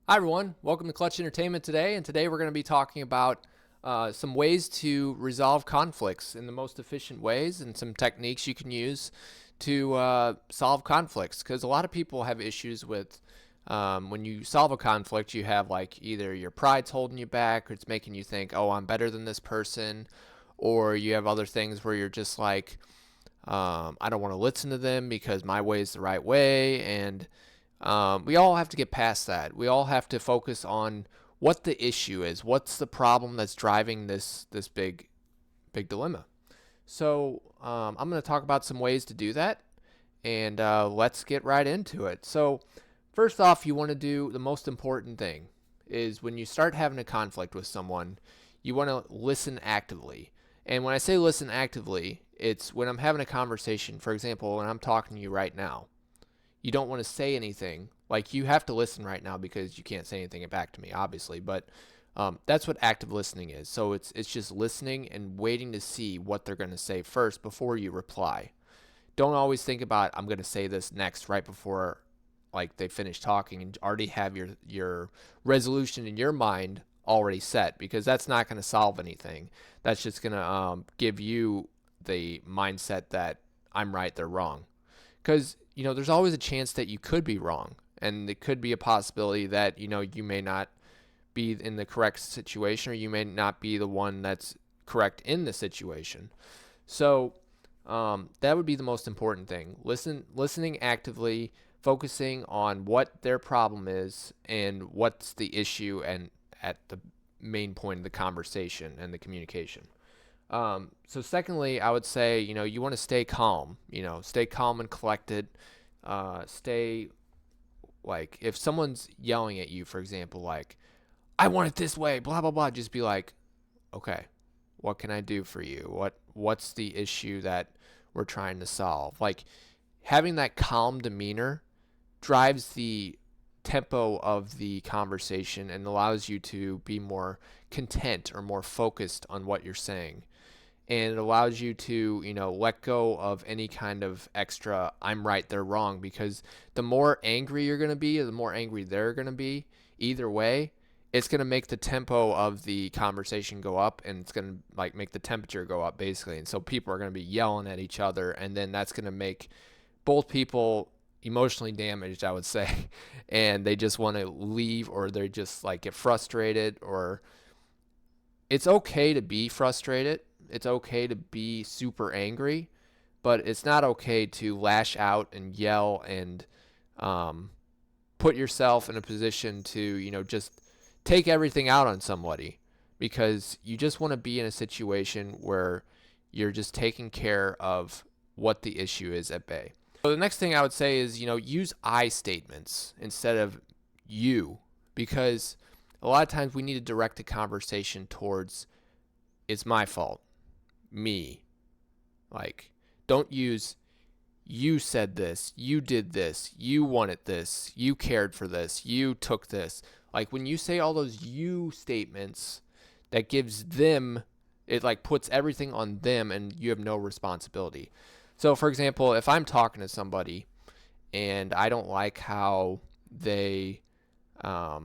Hi, everyone. Welcome to Clutch Entertainment today. And today we're going to be talking about some ways to resolve conflicts in the most efficient ways and some techniques you can use to solve conflicts. Because a lot of people have issues with when you solve a conflict, you have like either your pride's holding you back or it's making you think, oh, I'm better than this person. Or you have other things where you're just like, I don't want to listen to them because my way is the right way. And we all have to get past that. We all have to focus on what the issue is. What's the problem that's driving this big dilemma? So I'm going to talk about some ways to do that, and let's get right into it. So first off, you want to do the most important thing is when you start having a conflict with someone, you want to listen actively. And when I say listen actively, it's when I'm having a conversation. For example, when I'm talking to you right now, you don't want to say anything. Like, you have to listen right now because you can't say anything back to me, obviously. But that's what active listening is. So it's just listening and waiting to see what they're going to say first before you reply. Don't always think about I'm going to say this next right before like they finish talking and already have your resolution in your mind already set, because that's not going to solve anything. That's just going to give you the mindset that I'm right, they're wrong. Because there's always a chance that you could be wrong, and it could be a possibility that you may not be in the correct situation, or you may not be the one that's correct in the situation. So that would be the most important thing. Listening actively, focusing on what their problem is and what's the issue, and at the main point of the conversation and the communication. So secondly, I would say, you want to stay calm, stay calm and collected. Stay, like, if someone's yelling at you, for example, like, I want it this way, blah, blah, blah, just be like, okay, what can I do for you? What's the issue that we're trying to solve? Like, having that calm demeanor drives the tempo of the conversation and allows you to be more content or more focused on what you're saying, and it allows you to let go of any kind of extra I'm right, they're wrong, because the more angry you're going to be, or the more angry they're going to be, either way, it's going to make the tempo of the conversation go up, and it's going to like make the temperature go up, basically. And so people are going to be yelling at each other, and then that's going to make both people emotionally damaged, I would say, and they just want to leave, or they just like get frustrated. Or it's okay to be frustrated. It's okay to be super angry, but it's not okay to lash out and yell and um, put yourself in a position to, just take everything out on somebody, because you just want to be in a situation where you're just taking care of what the issue is at bay. So the next thing I would say is, use I statements instead of you, because a lot of times we need to direct the conversation towards it's my fault, me. Like, don't use you said this, you did this, you wanted this, you cared for this, you took this. Like, when you say all those you statements, that gives them, it like puts everything on them and you have no responsibility. So, for example, if I'm talking to somebody and I don't like how they, I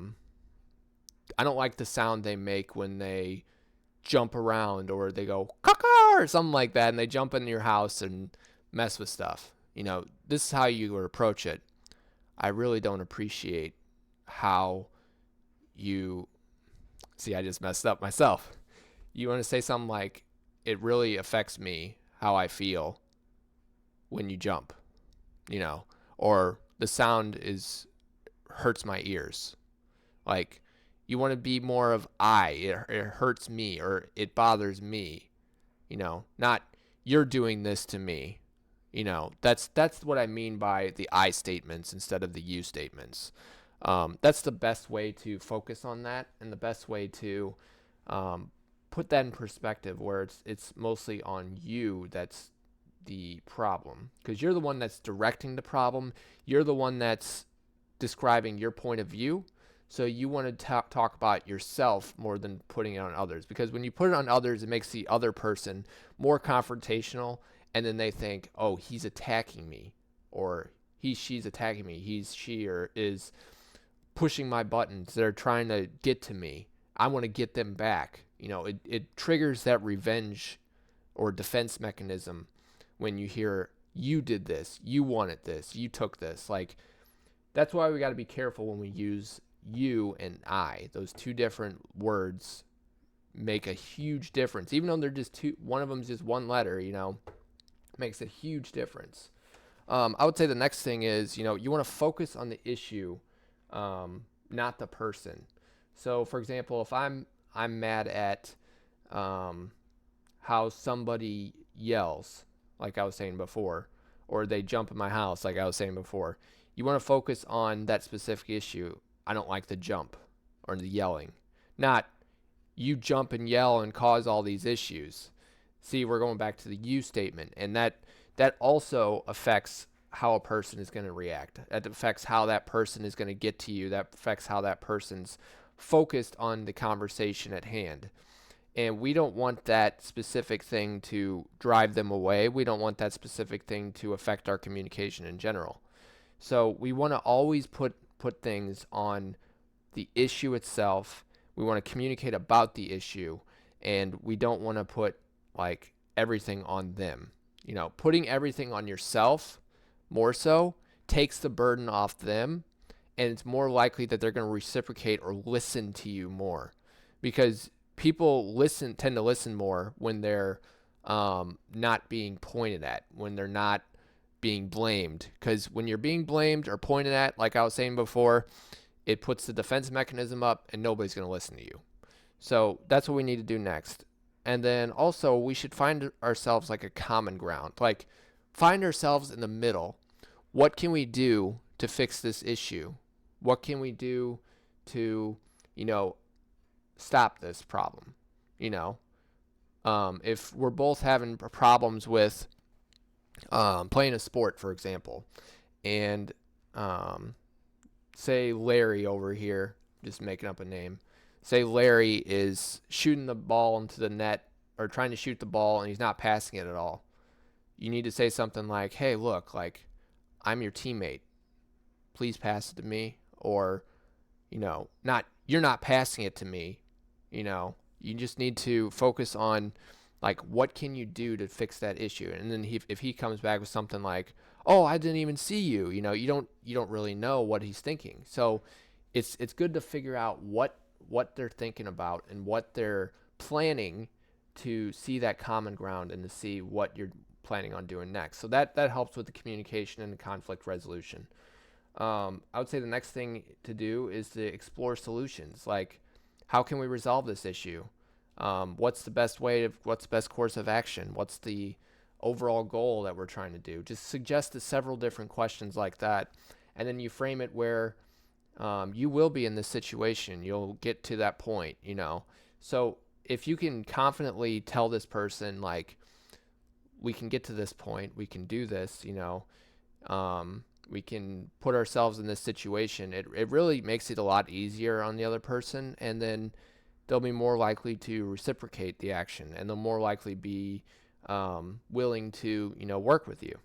don't like the sound they make when they jump around, or they go caca or something like that, and they jump into your house and mess with stuff. This is how you would approach it. I really don't appreciate how you see, I just messed up myself. You want to say something like, it really affects me how I feel when you jump, or the sound is hurts my ears. Like, you want to be more of it hurts me, or it bothers me, not you're doing this to me. That's what I mean by the I statements instead of the you statements. That's the best way to focus on that, and the best way to put that in perspective, where it's mostly on you that's the problem, because you're the one that's directing the problem. You're the one that's describing your point of view. So you want to talk about yourself more than putting it on others, because when you put it on others, it makes the other person more confrontational, and then they think, oh, he's attacking me, or she's attacking me. She or is pushing my buttons. They're trying to get to me. I want to get them back. It triggers that revenge or defense mechanism when you hear, you did this, you wanted this, you took this. Like, that's why we got to be careful when we use you and I. Those two different words make a huge difference. Even though they're just two, one of them is just one letter, makes a huge difference. I would say the next thing is, you want to focus on the issue, not the person. So, for example, if I'm mad at how somebody yells, like I was saying before, or they jump in my house, like I was saying before, you want to focus on that specific issue. I don't like the jump or the yelling, not you jump and yell and cause all these issues. See, we're going back to the you statement, and that also affects how a person is going to react. That affects how that person is going to get to you. That affects how that person's focused on the conversation at hand. And we don't want that specific thing to drive them away. We don't want that specific thing to affect our communication in general. So we want to always put things on the issue itself. We want to communicate about the issue, and we don't want to put like everything on them. Putting everything on yourself more so takes the burden off them, and it's more likely that they're going to reciprocate or listen to you more, because people tend to listen more when they're not being pointed at, when they're not being blamed. Because when you're being blamed or pointed at, like I was saying before, it puts the defense mechanism up and nobody's going to listen to you. So that's what we need to do next. And then also we should find ourselves like a common ground, like find ourselves in the middle. What can we do to fix this issue? What can we do to, stop this problem? If we're both having problems with playing a sport, for example, and say Larry over here, just making up a name, say Larry is shooting the ball into the net or trying to shoot the ball and he's not passing it at all. You need to say something like, hey, look, like, I'm your teammate. Please pass it to me. Or, you're not passing it to me. You just need to focus on, like, what can you do to fix that issue? And then if he comes back with something like, oh, I didn't even see you, you don't really know what he's thinking. So it's good to figure out what they're thinking about and what they're planning, to see that common ground and to see what you're planning on doing next. So that helps with the communication and the conflict resolution. I would say the next thing to do is to explore solutions. Like, how can we resolve this issue? What's the best course of action? What's the overall goal that we're trying to do? Just suggest several different questions like that. And then you frame it where you will be in this situation. You'll get to that point, So if you can confidently tell this person, like, we can get to this point, we can do this, we can put ourselves in this situation, it really makes it a lot easier on the other person, and then they'll be more likely to reciprocate the action, and they'll more likely be willing to, work with you.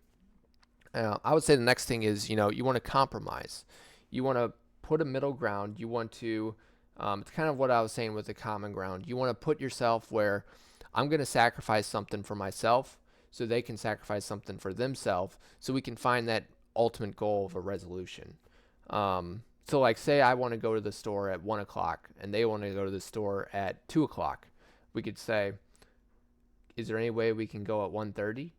I would say the next thing is, you want to compromise. You want to put a middle ground. You want to, it's kind of what I was saying with the common ground. You want to put yourself where I'm going to sacrifice something for myself so they can sacrifice something for themselves, so we can find that ultimate goal of a resolution. So like, say I want to go to the store at 1 o'clock and they want to go to the store at 2 o'clock. We could say, is there any way we can go at 1:30?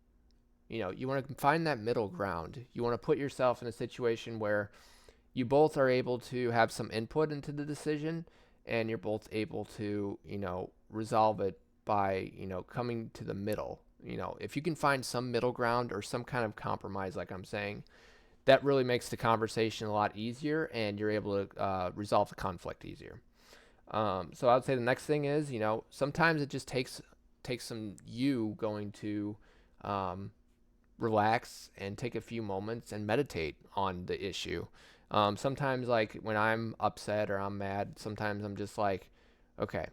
You want to find that middle ground. You want to put yourself in a situation where you both are able to have some input into the decision, and you're both able to, resolve it by, coming to the middle. If you can find some middle ground or some kind of compromise, like I'm saying, that really makes the conversation a lot easier, and you're able to resolve the conflict easier. So I would say the next thing is, sometimes it just takes some you going to relax and take a few moments and meditate on the issue. Sometimes, like, when I'm upset or I'm mad, sometimes I'm just like, okay,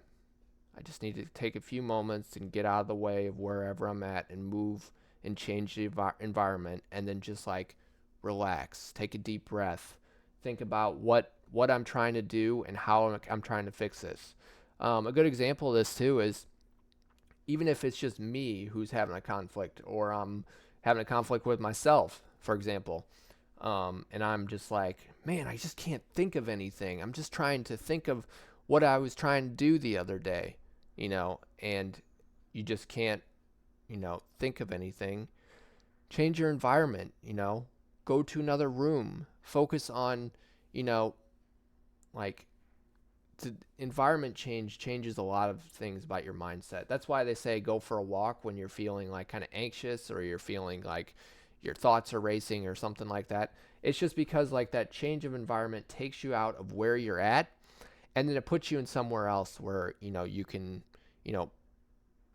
I just need to take a few moments and get out of the way of wherever I'm at and move and change the environment, and then just like relax, take a deep breath, think about what what I'm trying to do and how I'm trying to fix this. A good example of this too is even if it's just me who's having a conflict, or I'm having a conflict with myself, for example, and I'm just like, man, I just can't think of anything. I'm just trying to think of what I was trying to do the other day, and you just can't, think of anything. Change your environment, go to another room, focus on, you know, like the environment changes a lot of things about your mindset. That's why they say go for a walk when you're feeling like kind of anxious, or you're feeling like your thoughts are racing or something like that. It's just because like that change of environment takes you out of where you're at, and then it puts you in somewhere else where, you can, you know,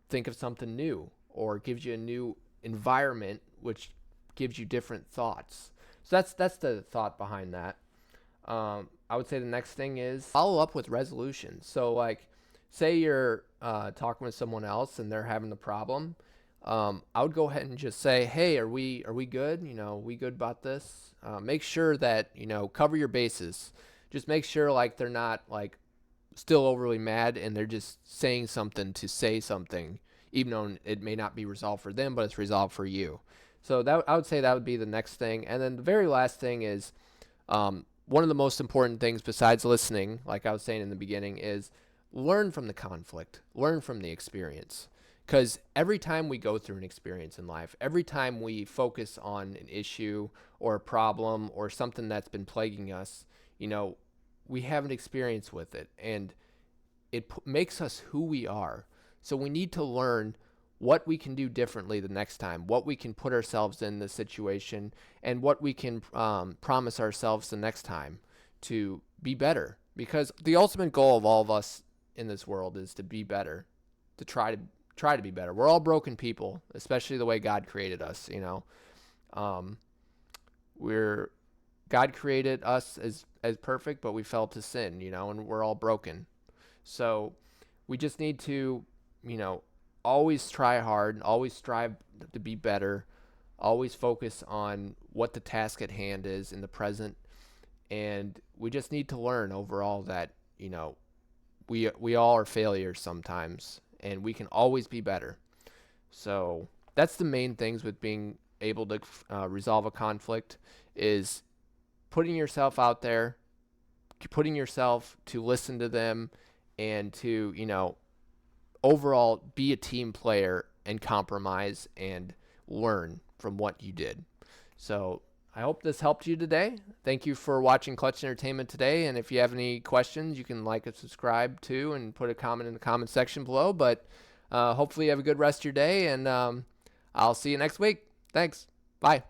think of something new, or gives you a new environment which gives you different thoughts. So that's the thought behind that. I would say the next thing is follow up with resolutions. So like, say you're talking with someone else and they're having the problem. I would go ahead and just say, hey, are we good? We good about this? Make sure that, cover your bases. Just make sure like they're not like still overly mad and they're just saying something to say something, even though it may not be resolved for them, but it's resolved for you. So that I would say that would be the next thing. And then the very last thing is, one of the most important things besides listening, like I was saying in the beginning, is learn from the conflict, learn from the experience. Because every time we go through an experience in life, every time we focus on an issue or a problem or something that's been plaguing us, we have an experience with it, and it makes us who we are. So we need to learn what we can do differently the next time, what we can put ourselves in the situation, and what we can promise ourselves the next time to be better. Because the ultimate goal of all of us in this world is to be better, to try to be better. We're all broken people, especially the way God created us. We're God created us as perfect, but we fell to sin, and we're all broken. So we just need to, always try hard, always strive to be better, always focus on what the task at hand is in the present. And we just need to learn overall that, we all are failures sometimes, and we can always be better. So that's the main things with being able to resolve a conflict, is putting yourself out there, putting yourself to listen to them, and to, overall be a team player and compromise and learn from what you did. So I hope this helped you today. Thank you for watching Clutch Entertainment today. And if you have any questions, you can like and subscribe to, and put a comment in the comment section below. But hopefully you have a good rest of your day, and I'll see you next week. Thanks. Bye.